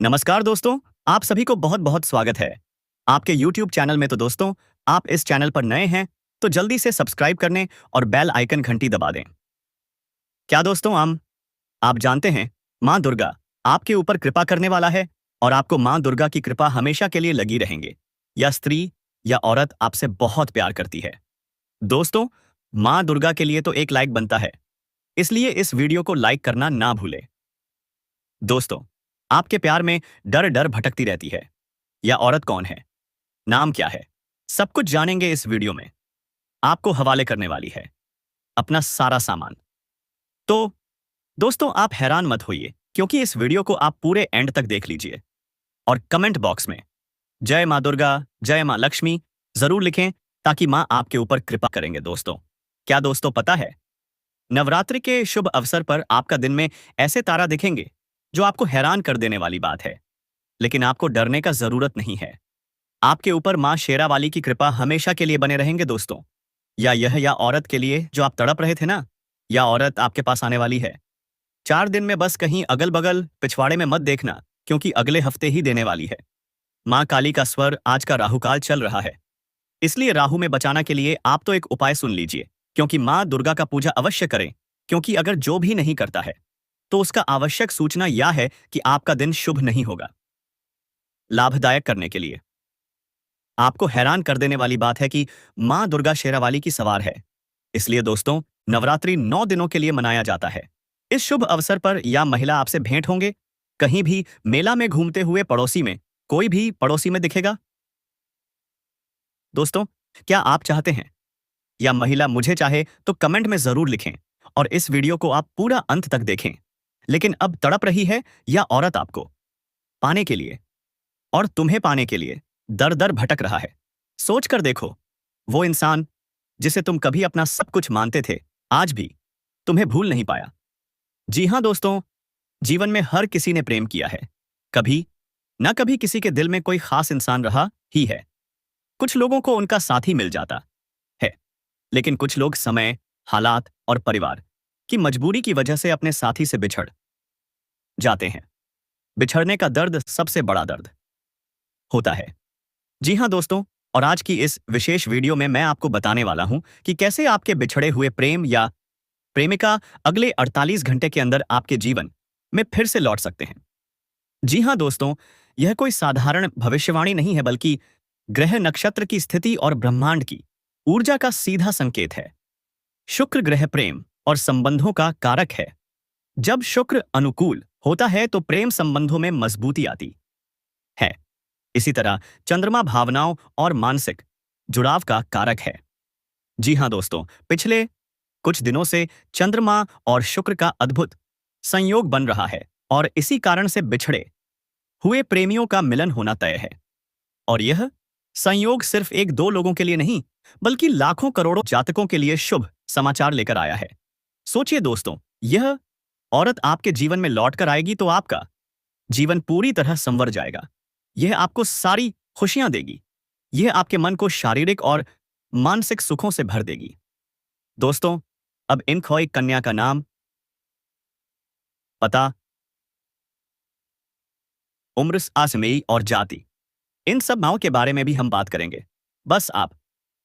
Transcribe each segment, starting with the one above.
नमस्कार दोस्तों, आप सभी को बहुत बहुत स्वागत है आपके YouTube चैनल में। तो दोस्तों, आप इस चैनल पर नए हैं तो जल्दी से सब्सक्राइब करने और बेल आइकन घंटी दबा दें। क्या दोस्तों, आप जानते हैं, माँ दुर्गा आपके ऊपर कृपा करने वाला है और आपको माँ दुर्गा की कृपा हमेशा के लिए लगी रहेंगे। या स्त्री या औरत आपसे बहुत प्यार करती है। दोस्तों, माँ दुर्गा के लिए तो एक लाइक बनता है, इसलिए इस वीडियो को लाइक करना ना भूलें। दोस्तों, आपके प्यार में डर डर भटकती रहती है। यह औरत कौन है, नाम क्या है, सब कुछ जानेंगे इस वीडियो में। आपको हवाले करने वाली है अपना सारा सामान। तो दोस्तों, आप हैरान मत होइए, क्योंकि इस वीडियो को आप पूरे एंड तक देख लीजिए और कमेंट बॉक्स में जय मां दुर्गा, जय मां लक्ष्मी जरूर लिखें, ताकि मां आपके ऊपर कृपा करेंगे। दोस्तों, क्या दोस्तों पता है, नवरात्रि के शुभ अवसर पर आपका दिन में ऐसे तारा दिखेंगे जो आपको हैरान कर देने वाली बात है। लेकिन आपको डरने का जरूरत नहीं है। आपके ऊपर मां शेरावाली की कृपा हमेशा के लिए बने रहेंगे। दोस्तों, या औरत के लिए जो आप तड़प रहे थे ना, या औरत आपके पास आने वाली है 4 दिन में। बस कहीं अगल बगल पिछवाड़े में मत देखना, क्योंकि अगले हफ्ते ही देने वाली है। मां काली का स्वर आज का राहुकाल चल रहा है, इसलिए राहु में बचाना के लिए आप तो एक उपाय सुन लीजिए, क्योंकि मां दुर्गा का पूजा अवश्य करें। क्योंकि अगर जो भी नहीं करता है तो उसका आवश्यक सूचना यह है कि आपका दिन शुभ नहीं होगा। लाभदायक करने के लिए आपको हैरान कर देने वाली बात है कि मां दुर्गा शेरावाली की सवार है। इसलिए दोस्तों, नवरात्रि 9 दिनों के लिए मनाया जाता है। इस शुभ अवसर पर या महिला आपसे भेंट होंगे, कहीं भी मेला में घूमते हुए पड़ोसी में, कोई भी पड़ोसी में दिखेगा। दोस्तों, क्या आप चाहते हैं या महिला मुझे चाहे तो कमेंट में जरूर लिखें और इस वीडियो को आप पूरा अंत तक देखें। लेकिन अब तड़प रही है या औरत आपको पाने के लिए और तुम्हें पाने के लिए दर दर भटक रहा है। सोच कर देखो, वो इंसान जिसे तुम कभी अपना सब कुछ मानते थे, आज भी तुम्हें भूल नहीं पाया। जी हां दोस्तों, जीवन में हर किसी ने प्रेम किया है। कभी ना कभी किसी के दिल में कोई खास इंसान रहा ही है। कुछ लोगों को उनका साथी मिल जाता है, लेकिन कुछ लोग समय, हालात और परिवार की मजबूरी की वजह से अपने साथी से बिछड़ जाते हैं। बिछड़ने का दर्द सबसे बड़ा दर्द होता है। जी हां दोस्तों, और आज की इस विशेष वीडियो में मैं आपको बताने वाला हूं कि कैसे आपके बिछड़े हुए प्रेम या प्रेमिका अगले 48 घंटे के अंदर आपके जीवन में फिर से लौट सकते हैं। जी हां दोस्तों, यह कोई साधारण भविष्यवाणी नहीं है, बल्कि ग्रह नक्षत्र की स्थिति और ब्रह्मांड की ऊर्जा का सीधा संकेत है। शुक्र ग्रह प्रेम और संबंधों का कारक है। जब शुक्र अनुकूल होता है तो प्रेम संबंधों में मजबूती आती है। इसी तरह चंद्रमा भावनाओं और मानसिक जुड़ाव का कारक है। जी हां दोस्तों, पिछले कुछ दिनों से चंद्रमा और शुक्र का अद्भुत संयोग बन रहा है और इसी कारण से बिछड़े हुए प्रेमियों का मिलन होना तय है। और यह संयोग सिर्फ एक दो लोगों के लिए नहीं, बल्कि लाखों करोड़ों जातकों के लिए शुभ समाचार लेकर आया है। सोचिए दोस्तों, यह औरत आपके जीवन में लौट कर आएगी तो आपका जीवन पूरी तरह संवर जाएगा। यह आपको सारी खुशियां देगी। यह आपके मन को शारीरिक और मानसिक सुखों से भर देगी। दोस्तों, अब इन खोई कन्या का नाम, पता, उम्र, आसमेई और जाति, इन सब माओं के बारे में भी हम बात करेंगे। बस आप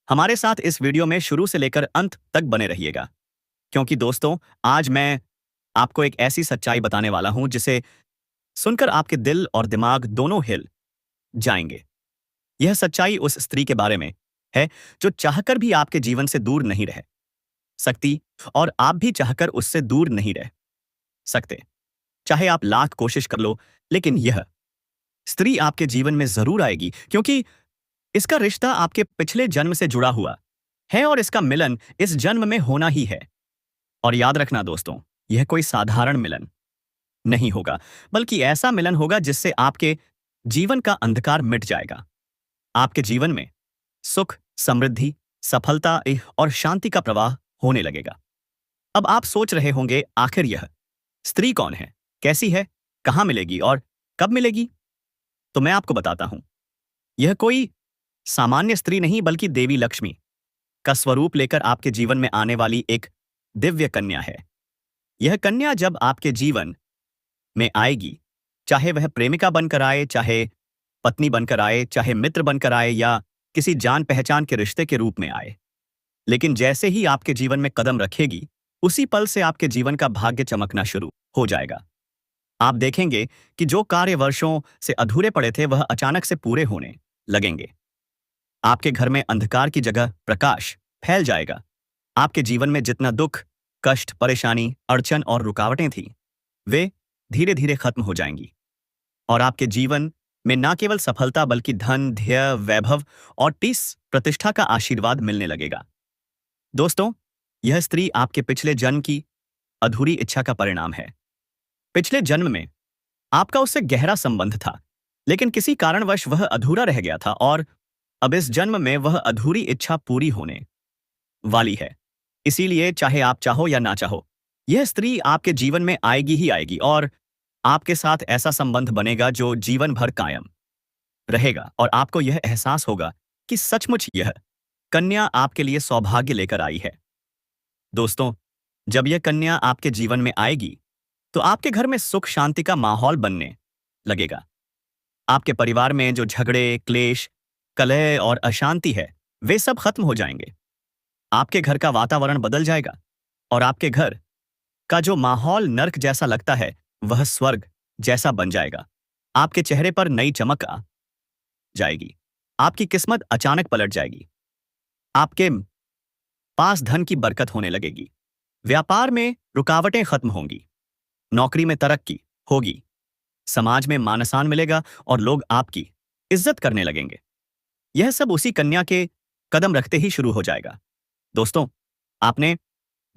हमारे साथ इस वीडियो में शुरू से लेकर अंत तक बने रहिएगा, क्योंकि दोस्तों, आज मैं आपको एक ऐसी सच्चाई बताने वाला हूं जिसे सुनकर आपके दिल और दिमाग दोनों हिल जाएंगे। यह सच्चाई उस स्त्री के बारे में है जो चाहकर भी आपके जीवन से दूर नहीं रह सकती, और आप भी चाहकर उससे दूर नहीं रह सकते। चाहे आप लाख कोशिश कर लो, लेकिन यह स्त्री आपके जीवन में जरूर आएगी, क्योंकि इसका रिश्ता आपके पिछले जन्म से जुड़ा हुआ है और इसका मिलन इस जन्म में होना ही है। और याद रखना दोस्तों, यह कोई साधारण मिलन नहीं होगा, बल्कि ऐसा मिलन होगा जिससे आपके जीवन का अंधकार मिट जाएगा। आपके जीवन में सुख, समृद्धि, सफलता और शांति का प्रवाह होने लगेगा। अब आप सोच रहे होंगे, आखिर यह स्त्री कौन है, कैसी है, कहां मिलेगी और कब मिलेगी? तो मैं आपको बताता हूं। यह कोई सामान्य स्त्री नहीं, बल्कि देवी लक्ष्मी का स्वरूप लेकर आपके जीवन में आने वाली एक दिव्य कन्या है। यह कन्या जब आपके जीवन में आएगी, चाहे वह प्रेमिका बनकर आए, चाहे पत्नी बनकर आए, चाहे मित्र बनकर आए या किसी जान पहचान के रिश्ते के रूप में आए। लेकिन जैसे ही आपके जीवन में कदम रखेगी, उसी पल से आपके जीवन का भाग्य चमकना शुरू हो जाएगा। आप देखेंगे कि जो कार्य वर्षों से अधूरे पड़े थे वह अचानक से पूरे होने लगेंगे। आपके घर में अंधकार की जगह प्रकाश फैल जाएगा। आपके जीवन में जितना दुख, कष्ट, परेशानी, अड़चन और रुकावटें थी, वे धीरे धीरे खत्म हो जाएंगी और आपके जीवन में न केवल सफलता बल्कि धन, ध्येय, वैभव और 30% का आशीर्वाद मिलने लगेगा। दोस्तों, यह स्त्री आपके पिछले जन्म की अधूरी इच्छा का परिणाम है। पिछले जन्म में आपका उससे गहरा संबंध था, लेकिन किसी कारणवश वह अधूरा रह गया था और अब इस जन्म में वह अधूरी इच्छा पूरी होने वाली है। इसीलिए चाहे आप चाहो या ना चाहो, यह स्त्री आपके जीवन में आएगी ही आएगी और आपके साथ ऐसा संबंध बनेगा जो जीवन भर कायम रहेगा और आपको यह एहसास होगा कि सचमुच यह कन्या आपके लिए सौभाग्य लेकर आई है। दोस्तों, जब यह कन्या आपके जीवन में आएगी, तो आपके घर में सुख शांति का माहौल बनने लगेगा। आपके परिवार में जो झगड़े, क्लेश, कलह और अशांति है, वे सब खत्म हो जाएंगे। आपके घर का वातावरण बदल जाएगा और आपके घर का जो माहौल नर्क जैसा लगता है, वह स्वर्ग जैसा बन जाएगा। आपके चेहरे पर नई चमक आ जाएगी। आपकी किस्मत अचानक पलट जाएगी। आपके पास धन की बरकत होने लगेगी। व्यापार में रुकावटें खत्म होंगी। नौकरी में तरक्की होगी। समाज में मान सम्मान मिलेगा और लोग आपकी इज्जत करने लगेंगे। यह सब उसी कन्या के कदम रखते ही शुरू हो जाएगा। दोस्तों, आपने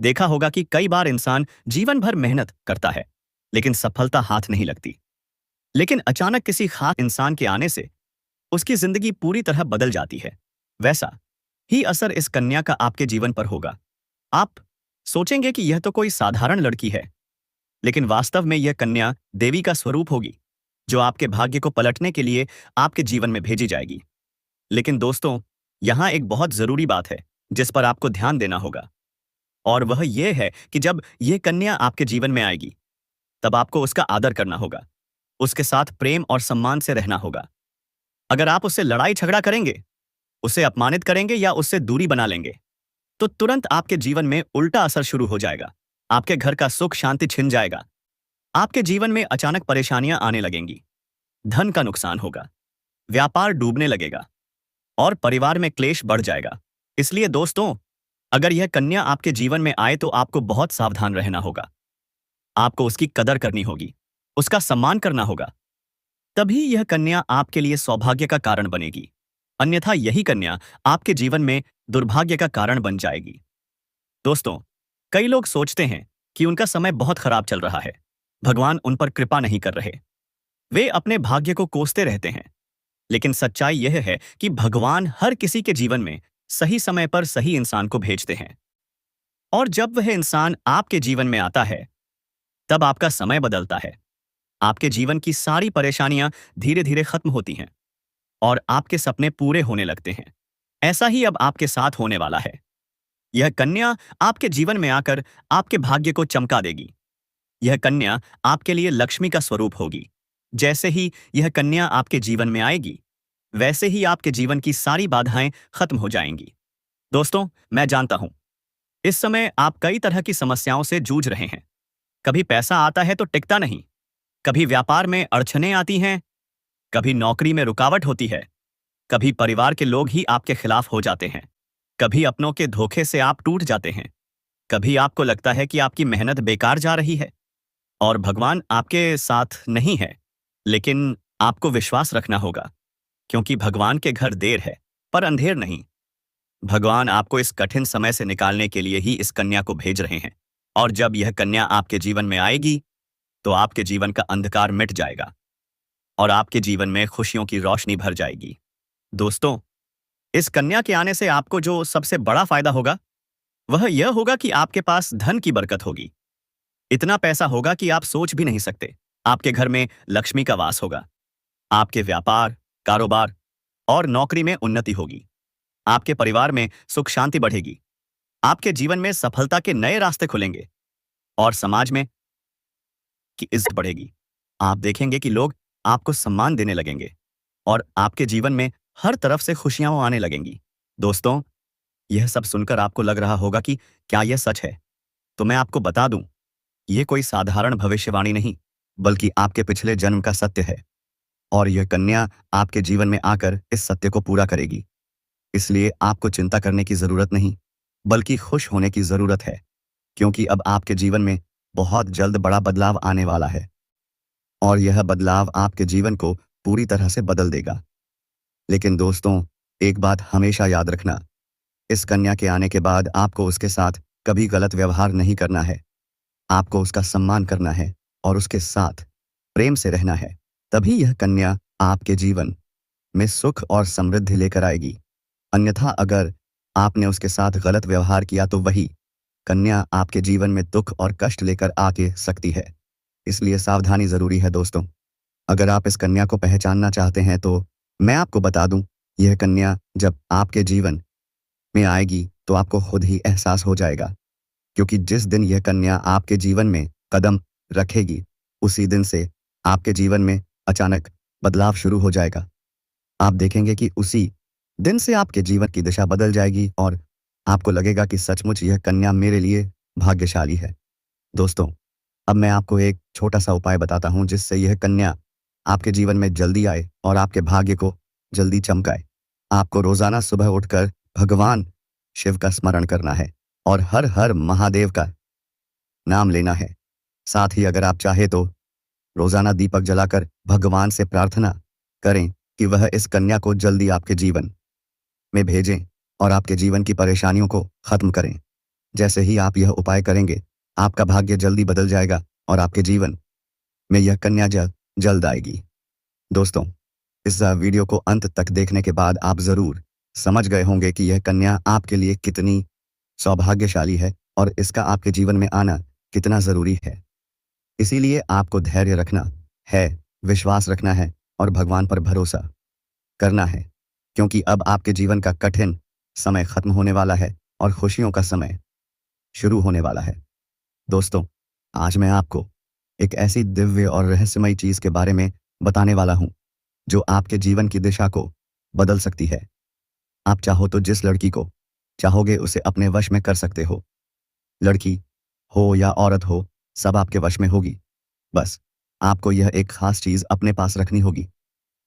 देखा होगा कि कई बार इंसान जीवन भर मेहनत करता है, लेकिन सफलता हाथ नहीं लगती। लेकिन अचानक किसी खास इंसान के आने से उसकी जिंदगी पूरी तरह बदल जाती है। वैसा ही असर इस कन्या का आपके जीवन पर होगा। आप सोचेंगे कि यह तो कोई साधारण लड़की है, लेकिन वास्तव में यह कन्या देवी का स्वरूप होगी, जो आपके भाग्य को पलटने के लिए आपके जीवन में भेजी जाएगी। लेकिन दोस्तों, यहां एक बहुत जरूरी बात है जिस पर आपको ध्यान देना होगा, और वह यह है कि जब यह कन्या आपके जीवन में आएगी, तब आपको उसका आदर करना होगा, उसके साथ प्रेम और सम्मान से रहना होगा। अगर आप उससे लड़ाई झगड़ा करेंगे, उसे अपमानित करेंगे या उससे दूरी बना लेंगे, तो तुरंत आपके जीवन में उल्टा असर शुरू हो जाएगा। आपके घर का सुख शांति छिन जाएगा। आपके जीवन में अचानक परेशानियां आने लगेंगी। धन का नुकसान होगा, व्यापार डूबने लगेगा और परिवार में क्लेश बढ़ जाएगा। इसलिए दोस्तों, अगर यह कन्या आपके जीवन में आए तो आपको बहुत सावधान रहना होगा। आपको उसकी कदर करनी होगी, उसका सम्मान करना होगा। तभी यह कन्या आपके लिए सौभाग्य का कारण बनेगी। अन्यथा यही कन्या आपके जीवन में दुर्भाग्य का कारण बन जाएगी। दोस्तों, कई लोग सोचते हैं कि उनका समय बहुत खराब चल रहा है, भगवान उन पर कृपा नहीं कर रहे। वे अपने भाग्य को कोसते रहते हैं। लेकिन सच्चाई यह है कि भगवान हर किसी के जीवन में सही समय पर सही इंसान को भेजते हैं, और जब वह इंसान आपके जीवन में आता है, तब आपका समय बदलता है। आपके जीवन की सारी परेशानियां धीरे धीरे खत्म होती हैं और आपके सपने पूरे होने लगते हैं। ऐसा ही अब आपके साथ होने वाला है। यह कन्या आपके जीवन में आकर आपके भाग्य को चमका देगी। यह कन्या आपके लिए लक्ष्मी का स्वरूप होगी। जैसे ही यह कन्या आपके जीवन में आएगी, वैसे ही आपके जीवन की सारी बाधाएं खत्म हो जाएंगी। दोस्तों, मैं जानता हूं, इस समय आप कई तरह की समस्याओं से जूझ रहे हैं। कभी पैसा आता है तो टिकता नहीं, कभी व्यापार में अड़चनें आती हैं, कभी नौकरी में रुकावट होती है, कभी परिवार के लोग ही आपके खिलाफ हो जाते हैं, कभी अपनों के धोखे से आप टूट जाते हैं, कभी आपको लगता है कि आपकी मेहनत बेकार जा रही है और भगवान आपके साथ नहीं है। लेकिन आपको विश्वास रखना होगा, क्योंकि भगवान के घर देर है पर अंधेर नहीं। भगवान आपको इस कठिन समय से निकालने के लिए ही इस कन्या को भेज रहे हैं, और जब यह कन्या आपके जीवन में आएगी, तो आपके जीवन का अंधकार मिट जाएगा और आपके जीवन में खुशियों की रोशनी भर जाएगी। दोस्तों, इस कन्या के आने से आपको जो सबसे बड़ा फायदा होगा, वह यह होगा कि आपके पास धन की बरकत होगी। इतना पैसा होगा कि आप सोच भी नहीं सकते। आपके घर में लक्ष्मी का वास होगा। आपके व्यापार, कारोबार और नौकरी में उन्नति होगी। आपके परिवार में सुख शांति बढ़ेगी। आपके जीवन में सफलता के नए रास्ते खुलेंगे और समाज में की इज्जत बढ़ेगी। आप देखेंगे कि लोग आपको सम्मान देने लगेंगे और आपके जीवन में हर तरफ से खुशियां आने लगेंगी। दोस्तों, यह सब सुनकर आपको लग रहा होगा कि क्या यह सच है? तो मैं आपको बता दूं, ये कोई साधारण भविष्यवाणी नहीं, बल्कि आपके पिछले जन्म का सत्य है और यह कन्या आपके जीवन में आकर इस सत्य को पूरा करेगी। इसलिए आपको चिंता करने की जरूरत नहीं, बल्कि खुश होने की जरूरत है, क्योंकि अब आपके जीवन में बहुत जल्द बड़ा बदलाव आने वाला है और यह बदलाव आपके जीवन को पूरी तरह से बदल देगा। लेकिन दोस्तों, एक बात हमेशा याद रखना, इस कन्या के आने के बाद आपको उसके साथ कभी गलत व्यवहार नहीं करना है। आपको उसका सम्मान करना है और उसके साथ प्रेम से रहना है। तभी यह कन्या आपके जीवन में सुख और समृद्धि लेकर आएगी। अन्यथा अगर आपने उसके साथ गलत व्यवहार किया तो वही कन्या आपके जीवन में दुख और कष्ट लेकर आके सकती है। इसलिए सावधानी जरूरी है दोस्तों। अगर आप इस कन्या को पहचानना चाहते हैं तो मैं आपको बता दूं, यह कन्या जब आपके जीवन में आएगी तो आपको खुद ही एहसास हो जाएगा, क्योंकि जिस दिन यह कन्या आपके जीवन में कदम रखेगी, उसी दिन से आपके जीवन में अचानक बदलाव शुरू हो जाएगा। आप देखेंगे कि उसी दिन से आपके जीवन की दिशा बदल जाएगी और आपको लगेगा कि सचमुच यह कन्या मेरे लिए भाग्यशाली है। दोस्तों, अब मैं आपको एक छोटा सा उपाय बताता हूं जिससे यह कन्या आपके जीवन में जल्दी आए और आपके भाग्य को जल्दी चमकाए। आपको रोजाना सुबह उठकर भगवान शिव का स्मरण करना है और हर हर महादेव का नाम लेना है। साथ ही अगर आप चाहे तो रोजाना दीपक जलाकर भगवान से प्रार्थना करें कि वह इस कन्या को जल्दी आपके जीवन में भेजें और आपके जीवन की परेशानियों को खत्म करें। जैसे ही आप यह उपाय करेंगे, आपका भाग्य जल्दी बदल जाएगा और आपके जीवन में यह कन्या जल्द आएगी। दोस्तों, इस वीडियो को अंत तक देखने के बाद आप जरूर समझ गए होंगे कि यह कन्या आपके लिए कितनी सौभाग्यशाली है और इसका आपके जीवन में आना कितना जरूरी है। इसीलिए आपको धैर्य रखना है, विश्वास रखना है और भगवान पर भरोसा करना है, क्योंकि अब आपके जीवन का कठिन समय खत्म होने वाला है और खुशियों का समय शुरू होने वाला है। दोस्तों, आज मैं आपको एक ऐसी दिव्य और रहस्यमयी चीज के बारे में बताने वाला हूं जो आपके जीवन की दिशा को बदल सकती है। आप चाहो तो जिस लड़की को चाहोगे उसे अपने वश में कर सकते हो। लड़की हो या औरत हो, सब आपके वश में होगी। बस आपको यह एक खास चीज अपने पास रखनी होगी।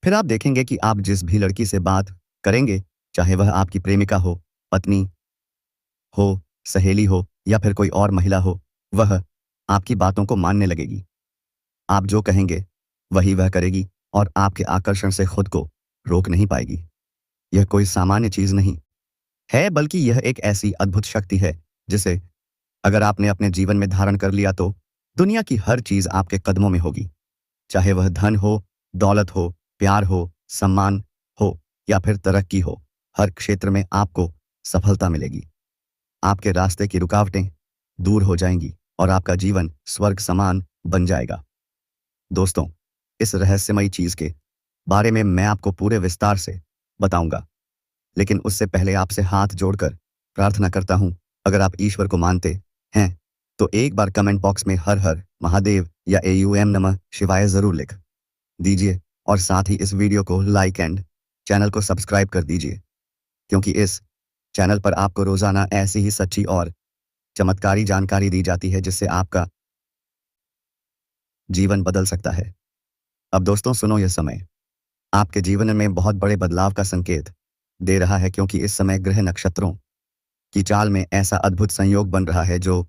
फिर आप देखेंगे कि आप जिस भी लड़की से बात करेंगे, चाहे वह आपकी प्रेमिका हो, पत्नी हो, सहेली हो या फिर कोई और महिला हो, वह आपकी बातों को मानने लगेगी। आप जो कहेंगे वही वह करेगी और आपके आकर्षण से खुद को रोक नहीं पाएगी। यह कोई सामान्य चीज नहीं है, बल्कि यह एक ऐसी अद्भुत शक्ति है जिसे अगर आपने अपने जीवन में धारण कर लिया तो दुनिया की हर चीज आपके कदमों में होगी। चाहे वह धन हो, दौलत हो, प्यार हो, सम्मान हो या फिर तरक्की हो, हर क्षेत्र में आपको सफलता मिलेगी। आपके रास्ते की रुकावटें दूर हो जाएंगी और आपका जीवन स्वर्ग समान बन जाएगा। दोस्तों, इस रहस्यमयी चीज के बारे में मैं आपको पूरे विस्तार से बताऊंगा, लेकिन उससे पहले आपसे हाथ जोड़कर प्रार्थना करता हूं, अगर आप ईश्वर को मानते हैं तो एक बार कमेंट बॉक्स में हर हर महादेव या AUM नमः शिवाय जरूर लिख दीजिए और साथ ही इस वीडियो को लाइक एंड चैनल को सब्सक्राइब कर दीजिए, क्योंकि इस चैनल पर आपको रोजाना ऐसी ही सच्ची और चमत्कारी जानकारी दी जाती है जिससे आपका जीवन बदल सकता है। अब दोस्तों सुनो, यह समय आपके जीवन में बहुत बड़े बदलाव का संकेत दे रहा है, क्योंकि इस समय ग्रह नक्षत्रों की चाल में ऐसा अद्भुत संयोग बन रहा है जो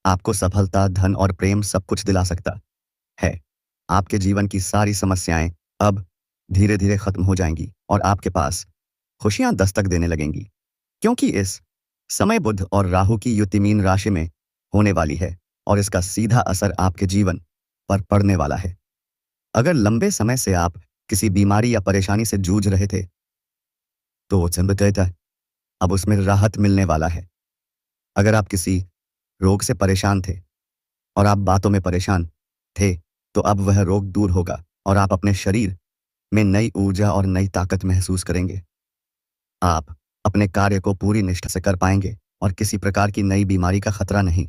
आपको सफलता, धन और प्रेम सब कुछ दिला सकता है। आपके जीवन की सारी समस्याएं अब धीरे धीरे खत्म हो जाएंगी और आपके पास खुशियां दस्तक देने लगेंगी, क्योंकि इस समय बुध और राहु की युति मीन राशि में होने वाली है और इसका सीधा असर आपके जीवन पर पड़ने वाला है। अगर लंबे समय से आप किसी बीमारी या परेशानी से जूझ रहे थे तो वो संभवतः अब उसमें राहत मिलने वाला है। अगर आप किसी रोग से परेशान थे और आप बातों में परेशान थे तो अब वह रोग दूर होगा और आप अपने शरीर में नई ऊर्जा और नई ताकत महसूस करेंगे। आप अपने कार्य को पूरी निष्ठा से कर पाएंगे और किसी प्रकार की नई बीमारी का खतरा नहीं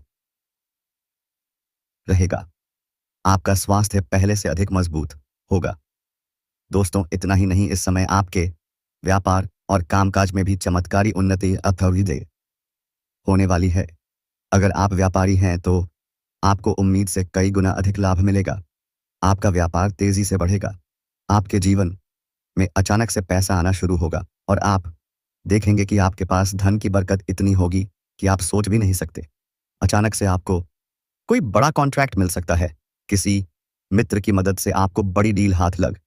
रहेगा। आपका स्वास्थ्य पहले से अधिक मजबूत होगा। दोस्तों, इतना ही नहीं, इस समय आपके व्यापार और कामकाज में भी चमत्कारी उन्नति अभ्युदय होने वाली है। अगर आप व्यापारी हैं तो आपको उम्मीद से कई गुना अधिक लाभ मिलेगा। आपका व्यापार तेजी से बढ़ेगा। आपके जीवन में अचानक से पैसा आना शुरू होगा और आप देखेंगे कि आपके पास धन की बरकत इतनी होगी कि आप सोच भी नहीं सकते। अचानक से आपको कोई बड़ा कॉन्ट्रैक्ट मिल सकता है। किसी मित्र की मदद से आपको बड़ी डील हाथ लग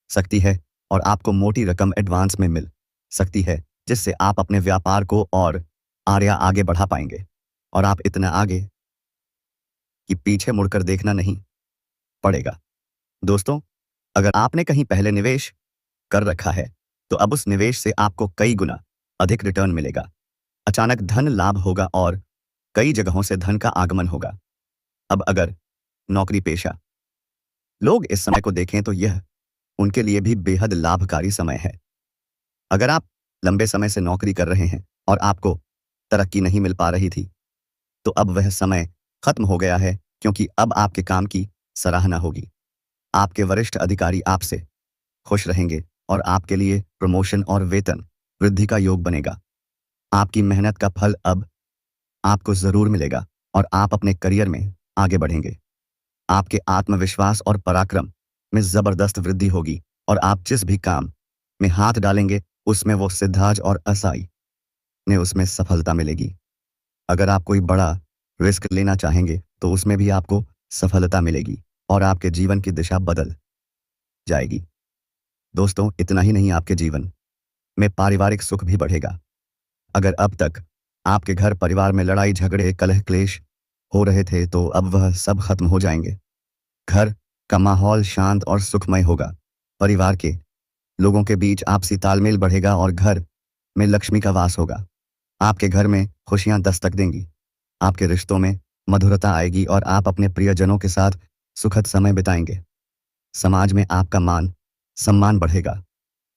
सकती है और आपको मोटी रकम एडवांस में मिल सकती है, जिससे आप अपने व्यापार को और आगे बढ़ा पाएंगे। और आप इतना आगे कि पीछे मुड़कर देखना नहीं पड़ेगा। दोस्तों, अगर आपने कहीं पहले निवेश कर रखा है तो अब उस निवेश से आपको कई गुना अधिक रिटर्न मिलेगा। अचानक धन लाभ होगा और कई जगहों से धन का आगमन होगा। अब अगर नौकरी पेशा लोग इस समय को देखें तो यह उनके लिए भी बेहद लाभकारी समय है। अगर आप लंबे समय से नौकरी कर रहे हैं और आपको तरक्की नहीं मिल पा रही थी, तो अब वह समय खत्म हो गया है, क्योंकि अब आपके काम की सराहना होगी। आपके वरिष्ठ अधिकारी आपसे खुश रहेंगे और आपके लिए प्रमोशन और वेतन वृद्धि का योग बनेगा। आपकी मेहनत का फल अब आपको जरूर मिलेगा और आप अपने करियर में आगे बढ़ेंगे। आपके आत्मविश्वास और पराक्रम में जबरदस्त वृद्धि होगी और आप जिस भी काम में हाथ डालेंगे उसमें वो सिद्धाज और असाई ने उसमें सफलता मिलेगी। अगर आप कोई बड़ा रिस्क लेना चाहेंगे तो उसमें भी आपको सफलता मिलेगी और आपके जीवन की दिशा बदल जाएगी। दोस्तों, इतना ही नहीं, आपके जीवन में पारिवारिक सुख भी बढ़ेगा। अगर अब तक आपके घर परिवार में लड़ाई झगड़े कलह क्लेश हो रहे थे तो अब वह सब खत्म हो जाएंगे। घर का माहौल शांत और सुखमय होगा। परिवार के लोगों के बीच आपसी तालमेल बढ़ेगा और घर में लक्ष्मी का वास होगा। आपके घर में खुशियां दस्तक देंगी। आपके रिश्तों में मधुरता आएगी और आप अपने प्रियजनों के साथ सुखद समय बिताएंगे। समाज में आपका मान सम्मान बढ़ेगा।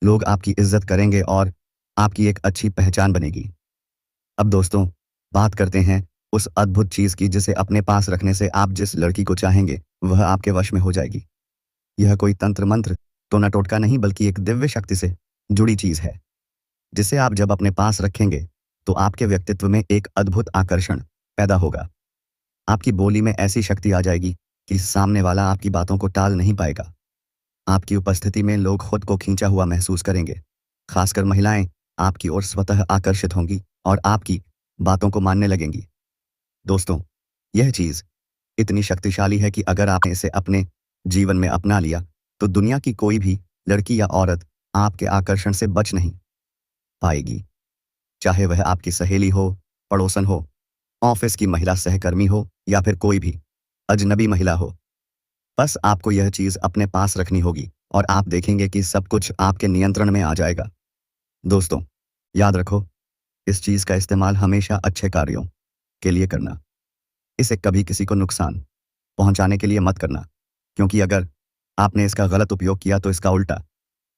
लोग आपकी इज्जत करेंगे और आपकी एक अच्छी पहचान बनेगी। अब दोस्तों, बात करते हैं उस अद्भुत चीज की जिसे अपने पास रखने से आप जिस लड़की को चाहेंगे वह आपके वश में हो जाएगी। यह कोई तंत्र मंत्र तो न टोटका नहीं, बल्कि एक दिव्य शक्ति से जुड़ी चीज है, जिसे आप जब अपने पास रखेंगे तो आपके व्यक्तित्व में एक अद्भुत आकर्षण पैदा होगा। आपकी बोली में ऐसी शक्ति आ जाएगी कि सामने वाला आपकी बातों को टाल नहीं पाएगा। आपकी उपस्थिति में लोग खुद को खींचा हुआ महसूस करेंगे। खासकर महिलाएं आपकी ओर स्वतः आकर्षित होंगी और आपकी बातों को मानने लगेंगी। दोस्तों, यह चीज इतनी शक्तिशाली है कि अगर आपने इसे अपने जीवन में अपना लिया तो दुनिया की कोई भी लड़की या औरत आपके आकर्षण से बच नहीं पाएगी। चाहे वह आपकी सहेली हो, पड़ोसन हो, ऑफिस की महिला सहकर्मी हो या फिर कोई भी अजनबी महिला हो। बस आपको यह चीज अपने पास रखनी होगी और आप देखेंगे कि सब कुछ आपके नियंत्रण में आ जाएगा। दोस्तों, याद रखो, इस चीज का इस्तेमाल हमेशा अच्छे कार्यों के लिए करना। इसे कभी किसी को नुकसान पहुंचाने के लिए मत करना, क्योंकि अगर आपने इसका गलत उपयोग किया तो इसका उल्टा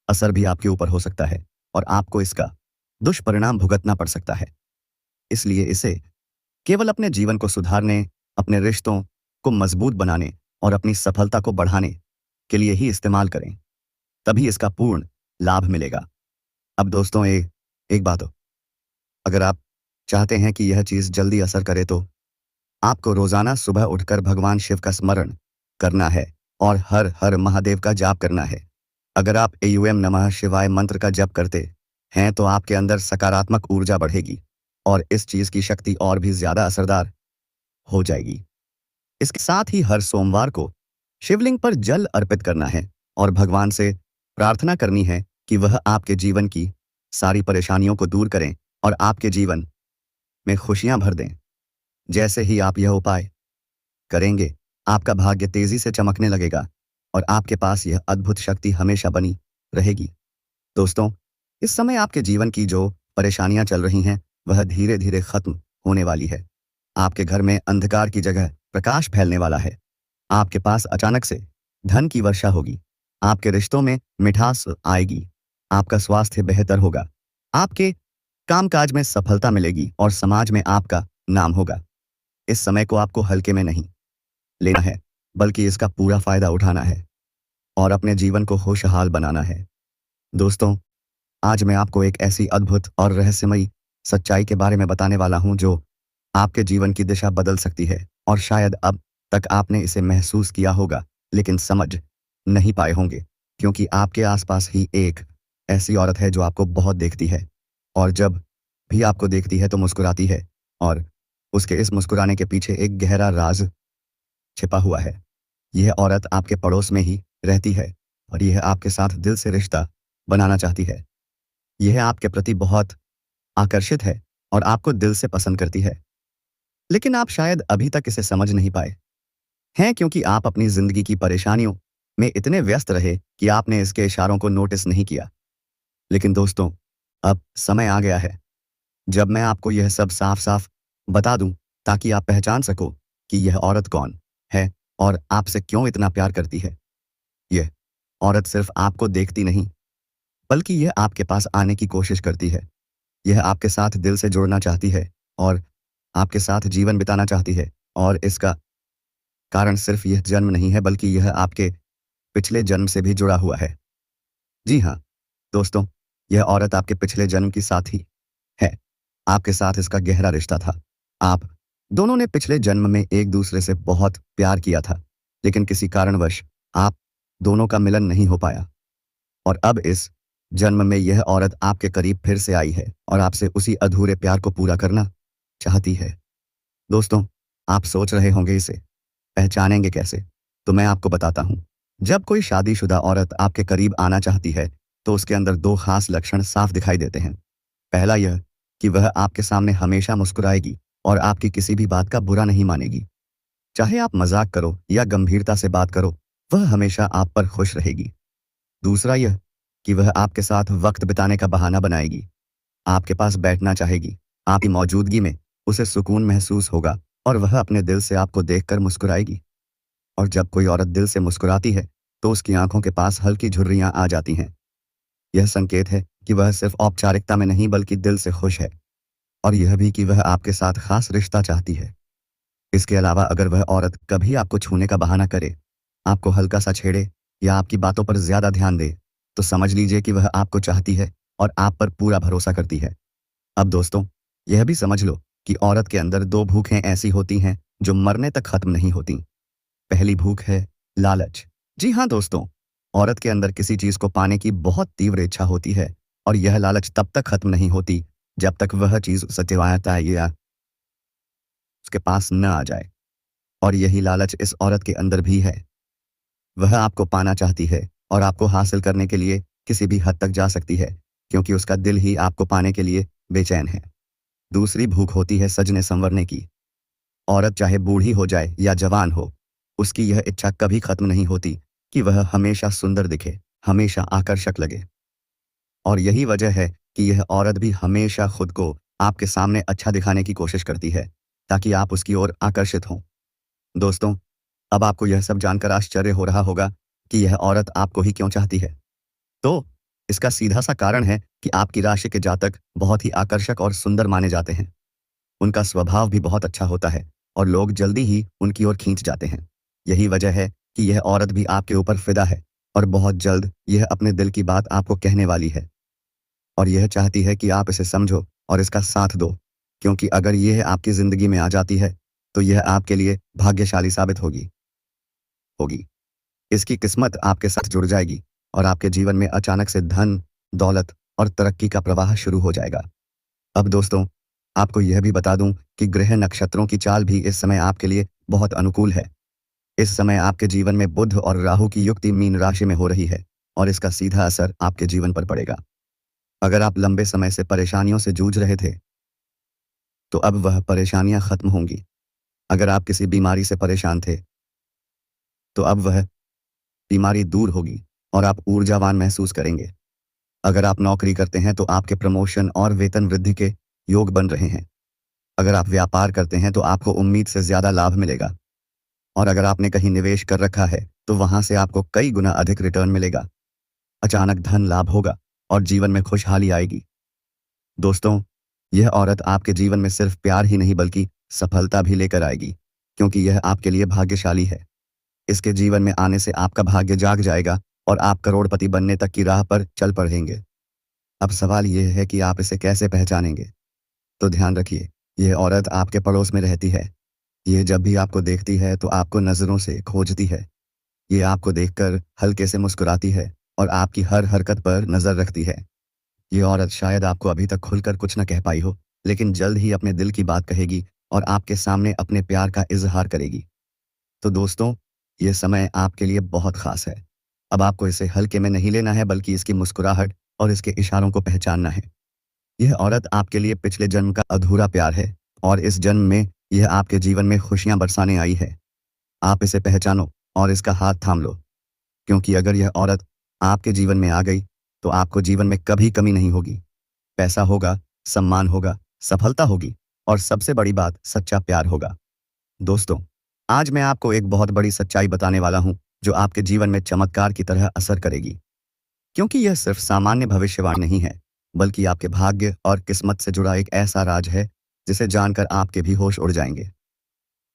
असर भी आपके ऊपर हो सकता है और आपको इसका दुष्परिणाम भुगतना पड़ सकता है। इसलिए इसे केवल अपने जीवन को सुधारने, अपने रिश्तों को मजबूत बनाने और अपनी सफलता को बढ़ाने के लिए ही इस्तेमाल करें, तभी इसका पूर्ण लाभ मिलेगा। अब दोस्तों, एक बात हो, अगर आप चाहते हैं कि यह चीज जल्दी असर करे तो आपको रोजाना सुबह उठकर भगवान शिव का स्मरण करना है और हर हर महादेव का जाप करना है। अगर आप एयूएम नमः शिवाय मंत्र का जप करते हैं तो आपके अंदर सकारात्मक ऊर्जा बढ़ेगी और इस चीज की शक्ति और भी ज्यादा असरदार हो जाएगी। इसके साथ ही हर सोमवार को शिवलिंग पर जल अर्पित करना है और भगवान से प्रार्थना करनी है कि वह आपके जीवन की सारी परेशानियों को दूर करें और आपके जीवन में खुशियां भर दें। जैसे ही आप यह उपाय करेंगे, आपका भाग्य तेजी से चमकने लगेगा और आपके पास यह अद्भुत शक्ति हमेशा बनी रहेगी। दोस्तों, इस समय आपके जीवन की जो परेशानियां चल रही हैं वह धीरे धीरे खत्म होने वाली है। आपके घर में अंधकार की जगह प्रकाश फैलने वाला है। आपके पास अचानक से धन की वर्षा होगी। आपके रिश्तों में मिठास आएगी। आपका स्वास्थ्य बेहतर होगा। आपके कामकाज में सफलता मिलेगी और समाज में आपका नाम होगा। इस समय को आपको हल्के में नहीं लेना है। बल्कि इसका पूरा फायदा उठाना है और अपने जीवन को खुशहाल बनाना है। दोस्तों, आज मैं आपको एक ऐसी अद्भुत और रहस्यमयी सच्चाई के बारे में बताने वाला हूं जो आपके जीवन की दिशा बदल सकती है और शायद अब तक आपने इसे महसूस किया होगा लेकिन समझ नहीं पाए होंगे, क्योंकि आपके आसपास ही एक ऐसी औरत है जो आपको बहुत देखती है और जब भी आपको देखती है तो मुस्कुराती है, और उसके इस मुस्कुराने के पीछे एक गहरा राज छिपा हुआ है। यह औरत आपके पड़ोस में ही रहती है और यह आपके साथ दिल से रिश्ता बनाना चाहती है। यह आपके प्रति बहुत आकर्षित है और आपको दिल से पसंद करती है, लेकिन आप शायद अभी तक इसे समझ नहीं पाए हैं, क्योंकि आप अपनी जिंदगी की परेशानियों में इतने व्यस्त रहे कि आपने इसके इशारों को नोटिस नहीं किया। लेकिन दोस्तों, अब समय आ गया है जब मैं आपको यह सब साफ साफ बता दूं, ताकि आप पहचान सको कि यह औरत कौन है और आपसे क्यों इतना प्यार करती है। यह औरत सिर्फ आपको देखती नहीं, बल्कि यह आपके पास आने की कोशिश करती है। यह आपके साथ दिल से जुड़ना चाहती है और आपके साथ जीवन बिताना चाहती है, और इसका कारण सिर्फ यह जन्म नहीं है, बल्कि यह आपके पिछले जन्म से भी जुड़ा हुआ है। जी हाँ दोस्तों, यह औरत आपके पिछले जन्म की साथी है। आपके साथ इसका गहरा रिश्ता था। आप दोनों ने पिछले जन्म में एक दूसरे से बहुत प्यार किया था, लेकिन किसी कारणवश आप दोनों का मिलन नहीं हो पाया, और अब इस जन्म में यह औरत आपके करीब फिर से आई है और आपसे उसी अधूरे प्यार को पूरा करना चाहती है। दोस्तों, आप सोच रहे होंगे इसे पहचानेंगे कैसे? तो मैं आपको बताता हूँ। जब कोई शादीशुदा औरत आपके करीब आना चाहती है, तो उसके अंदर दो खास लक्षण साफ दिखाई देते हैं। पहला यह कि वह आपके सामने हमेशा मुस्कुराएगी और आपकी किसी भी बात का बुरा नहीं मानेगी। चाहे आप मजाक करो या गंभीरता से बात करो, वह हमेशा आप पर खुश रहेगी। दूसरा यह कि वह आपके साथ वक्त बिताने का बहाना बनाएगी, आपके पास बैठना चाहेगी। आपकी मौजूदगी में उसे सुकून महसूस होगा और वह अपने दिल से आपको देखकर मुस्कुराएगी। और जब कोई औरत दिल से मुस्कुराती है, तो उसकी आंखों के पास हल्की झुर्रियां आ जाती हैं। यह संकेत है कि वह सिर्फ औपचारिकता में नहीं, बल्कि दिल से खुश है, और यह भी कि वह आपके साथ खास रिश्ता चाहती है। इसके अलावा अगर वह औरत कभी आपको छूने का बहाना करे, आपको हल्का सा छेड़े या आपकी बातों पर ज्यादा ध्यान दे, तो समझ लीजिए कि वह आपको चाहती है और आप पर पूरा भरोसा करती है। अब दोस्तों, यह भी समझ लो कि औरत के अंदर दो भूखें ऐसी होती हैं जो मरने तक खत्म नहीं होती। पहली भूख है लालच। जी हाँ दोस्तों, औरत के अंदर किसी चीज को पाने की बहुत तीव्र इच्छा होती है, और यह लालच तब तक खत्म नहीं होती जब तक वह चीज सत्यवायता या उसके पास न आ जाए। और यही लालच इस औरत के अंदर भी है। वह आपको पाना चाहती है और आपको हासिल करने के लिए किसी भी हद तक जा सकती है, क्योंकि उसका दिल ही आपको पाने के लिए बेचैन है। दूसरी भूख होती है सजने संवरने की। औरत चाहे बूढ़ी हो जाए या जवान हो, उसकी यह इच्छा कभी खत्म नहीं होती कि वह हमेशा सुंदर दिखे, हमेशा आकर्षक लगे। और यही वजह है कि यह औरत भी हमेशा खुद को आपके सामने अच्छा दिखाने की कोशिश करती है, ताकि आप उसकी ओर आकर्षित हों। दोस्तों, अब आपको यह सब जानकर आश्चर्य हो रहा होगा कि यह औरत आपको ही क्यों चाहती है। तो इसका सीधा सा कारण है कि आपकी राशि के जातक बहुत ही आकर्षक और सुंदर माने जाते हैं। उनका स्वभाव भी बहुत अच्छा होता है और लोग जल्दी ही उनकी ओर खींच जाते हैं। यही वजह है कि यह औरत भी आपके ऊपर फिदा है और बहुत जल्द यह अपने दिल की बात आपको कहने वाली है, और यह चाहती है कि आप इसे समझो और इसका साथ दो, क्योंकि अगर यह आपकी जिंदगी में आ जाती है, तो यह आपके लिए भाग्यशाली साबित होगी होगी इसकी किस्मत आपके साथ जुड़ जाएगी और आपके जीवन में अचानक से धन, दौलत और तरक्की का प्रवाह शुरू हो जाएगा। अब दोस्तों, आपको यह भी बता दूं कि ग्रह नक्षत्रों की चाल भी इस समय आपके लिए बहुत अनुकूल है। इस समय आपके जीवन में बुध और राहु की युक्ति मीन राशि में हो रही है, और इसका सीधा असर आपके जीवन पर पड़ेगा। अगर आप लंबे समय से परेशानियों से जूझ रहे थे, तो अब वह परेशानियां खत्म होंगी। अगर आप किसी बीमारी से परेशान थे, तो अब वह बीमारी दूर होगी और आप ऊर्जावान महसूस करेंगे। अगर आप नौकरी करते हैं, तो आपके प्रमोशन और वेतन वृद्धि के योग बन रहे हैं। अगर आप व्यापार करते हैं, तो आपको उम्मीद से ज्यादा लाभ मिलेगा। और अगर आपने कहीं निवेश कर रखा है, तो वहां से आपको कई गुना अधिक रिटर्न मिलेगा। अचानक धन लाभ होगा और जीवन में खुशहाली आएगी। दोस्तों, यह औरत आपके जीवन में सिर्फ प्यार ही नहीं, बल्कि सफलता भी लेकर आएगी, क्योंकि यह आपके लिए भाग्यशाली है। इसके जीवन में आने से आपका भाग्य जाग जाएगा और आप करोड़पति बनने तक की राह पर चल पड़ेंगे। अब सवाल यह है कि आप इसे कैसे पहचानेंगे। तो ध्यान रखिए, यह औरत आपके पड़ोस में रहती है। ये जब भी आपको देखती है तो आपको नज़रों से खोजती है। ये आपको देखकर हल्के से मुस्कुराती है और आपकी हर हरकत पर नज़र रखती है। ये औरत शायद आपको अभी तक खुलकर कुछ न कह पाई हो, लेकिन जल्द ही अपने दिल की बात कहेगी और आपके सामने अपने प्यार का इजहार करेगी। तो दोस्तों, ये समय आपके लिए बहुत खास है। अब आपको इसे हल्के में नहीं लेना है, बल्कि इसकी मुस्कुराहट और इसके इशारों को पहचानना है। यह औरत आपके लिए पिछले जन्म का अधूरा प्यार है और इस जन्म में यह आपके जीवन में खुशियां बरसाने आई है। आप इसे पहचानो और इसका हाथ थाम लो, क्योंकि अगर यह औरत आपके जीवन में आ गई तो आपको जीवन में कभी कमी नहीं होगी। पैसा होगा, सम्मान होगा, सफलता होगी और सबसे बड़ी बात, सच्चा प्यार होगा। दोस्तों, आज मैं आपको एक बहुत बड़ी सच्चाई बताने वाला हूं जो आपके जीवन में चमत्कार की तरह असर करेगी, क्योंकि यह सिर्फ सामान्य भविष्यवाणी नहीं है, बल्कि आपके भाग्य और किस्मत से जुड़ा एक ऐसा राज है जिसे जानकर आपके भी होश उड़ जाएंगे।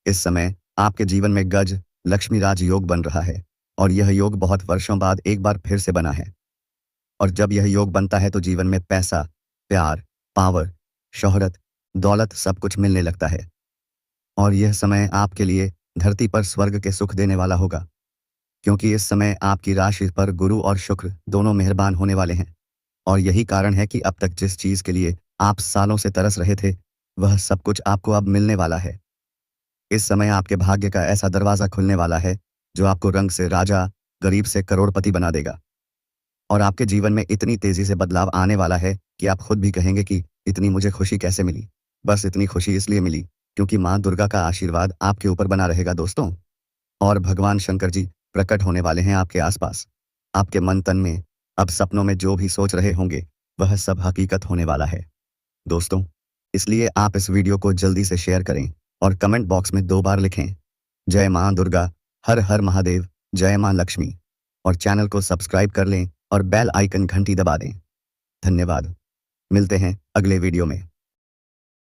इस समय आपके जीवन में गज लक्ष्मी राज योग बन रहा है और यह योग बहुत वर्षों बाद एक बार फिर से बना है। और जब यह योग बनता है तो जीवन में पैसा, प्यार, पावर, शोहरत, दौलत सब कुछ मिलने लगता है। और यह समय आपके लिए धरती पर स्वर्ग के सुख देने वाला होगा, क्योंकि इस समय आपकी राशि पर गुरु और शुक्र दोनों मेहरबान होने वाले हैं। और यही कारण है कि अब तक जिस चीज के लिए आप सालों से तरस रहे थे, वह सब कुछ आपको अब मिलने वाला है। इस समय आपके भाग्य का ऐसा दरवाजा खुलने वाला है जो आपको रंग से राजा, गरीब से करोड़पति बना देगा। और आपके जीवन में इतनी तेजी से बदलाव आने वाला है कि आप खुद भी कहेंगे कि इतनी मुझे खुशी कैसे मिली। बस इतनी खुशी इसलिए मिली क्योंकि माँ दुर्गा का आशीर्वाद आपके ऊपर बना रहेगा दोस्तों। और भगवान शंकर जी प्रकट होने वाले हैं आपके आसपास, आपके मन तन में। अब सपनों में जो भी सोच रहे होंगे वह सब हकीकत होने वाला है दोस्तों। इसलिए आप इस वीडियो को जल्दी से शेयर करें और कमेंट बॉक्स में 2 बार लिखें, जय माँ दुर्गा, हर हर महादेव, जय माँ लक्ष्मी। और चैनल को सब्सक्राइब कर लें और बेल आइकन घंटी दबा दें। धन्यवाद। मिलते हैं अगले वीडियो में।